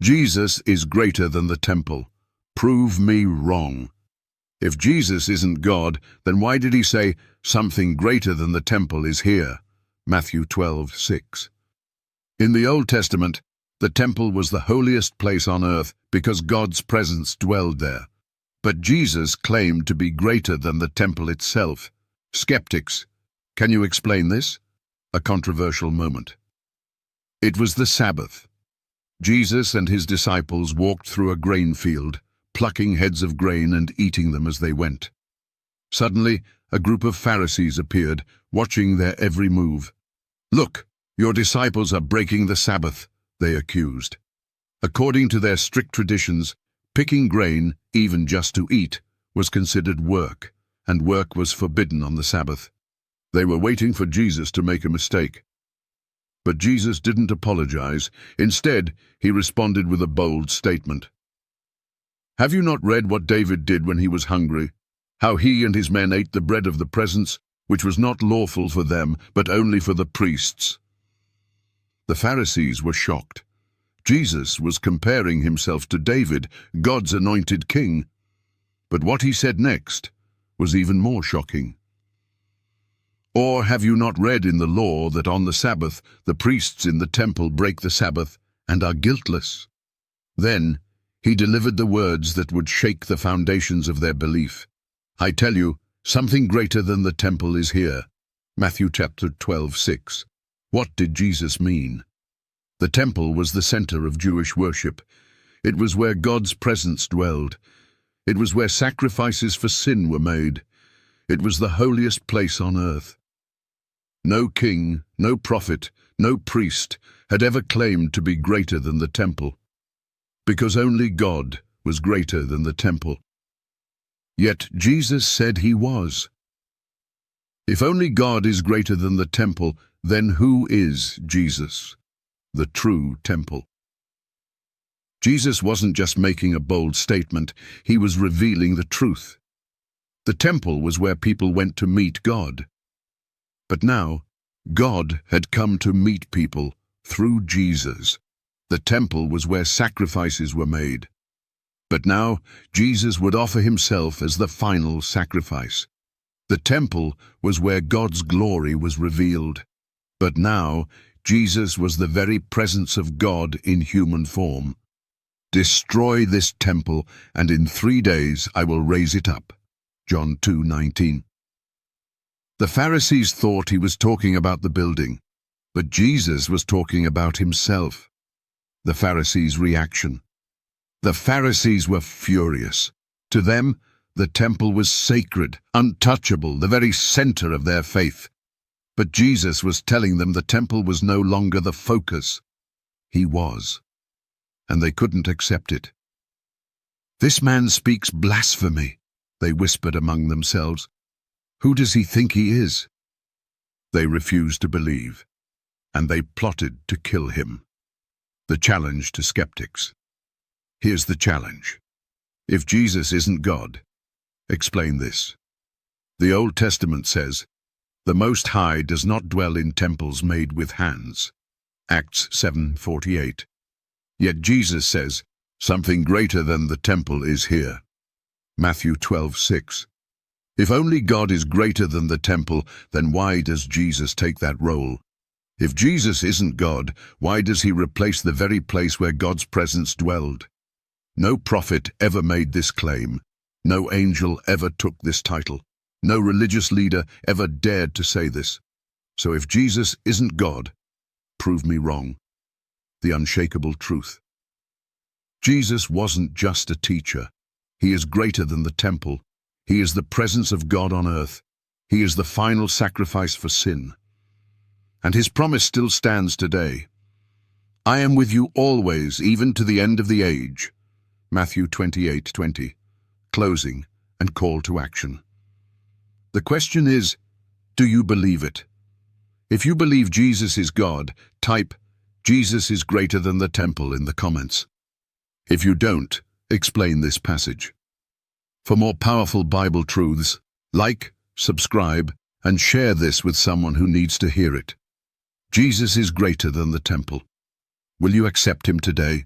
Jesus is greater than the temple. Prove me wrong. If Jesus isn't God, then why did he say, something greater than the temple is here? Matthew 12:6. In the Old Testament, the temple was the holiest place on earth because God's presence dwelled there. But Jesus claimed to be greater than the temple itself. Skeptics, can you explain this? A controversial moment. It was the Sabbath. Jesus and his disciples walked through a grain field, plucking heads of grain and eating them as they went. Suddenly, a group of Pharisees appeared, watching their every move. "Look, your disciples are breaking the Sabbath," they accused. According to their strict traditions, picking grain, even just to eat, was considered work, and work was forbidden on the Sabbath. They were waiting for Jesus to make a mistake. But Jesus didn't apologize. Instead, he responded with a bold statement. "Have you not read what David did when he was hungry? How he and his men ate the bread of the presence, which was not lawful for them, but only for the priests?" The Pharisees were shocked. Jesus was comparing himself to David, God's anointed king. But what he said next was even more shocking. "Or have you not read in the law that on the Sabbath the priests in the temple break the Sabbath and are guiltless?" Then he delivered the words that would shake the foundations of their belief. "I tell you, something greater than the temple is here." Matthew chapter 12:6. What did Jesus mean? The temple was the center of Jewish worship. It was where God's presence dwelled. It was where sacrifices for sin were made. It was the holiest place on earth. No king, no prophet, no priest had ever claimed to be greater than the temple, because only God was greater than the temple. Yet Jesus said he was. If only God is greater than the temple, then who is Jesus, the true temple? Jesus wasn't just making a bold statement, he was revealing the truth. The temple was where people went to meet God. But now, God had come to meet people through Jesus. The temple was where sacrifices were made. But now, Jesus would offer himself as the final sacrifice. The temple was where God's glory was revealed. But now, Jesus was the very presence of God in human form. "Destroy this temple, and in 3 days I will raise it up." John 2:19. The Pharisees thought he was talking about the building, but Jesus was talking about himself. The Pharisees' reaction. The Pharisees were furious. To them, the temple was sacred, untouchable, the very center of their faith. But Jesus was telling them the temple was no longer the focus. He was. And they couldn't accept it. "This man speaks blasphemy," they whispered among themselves. "Who does he think he is?" They refused to believe, and they plotted to kill him. The challenge to skeptics. Here's the challenge. If Jesus isn't God, explain this. The Old Testament says, "The Most High does not dwell in temples made with hands." Acts 7:48. Yet Jesus says, "Something greater than the temple is here." Matthew 12:6. If only God is greater than the temple, then why does Jesus take that role? If Jesus isn't God, why does he replace the very place where God's presence dwelled? No prophet ever made this claim. No angel ever took this title. No religious leader ever dared to say this. So if Jesus isn't God, prove me wrong. The unshakable truth. Jesus wasn't just a teacher. He is greater than the temple. He is the presence of God on earth. He is the final sacrifice for sin. And his promise still stands today. "I am with you always, even to the end of the age." Matthew 28:20. Closing and call to action. The question is, do you believe it? If you believe Jesus is God, type, "Jesus is greater than the temple" in the comments. If you don't, explain this passage. For more powerful Bible truths, like, subscribe, and share this with someone who needs to hear it. Jesus is greater than the temple. Will you accept him today?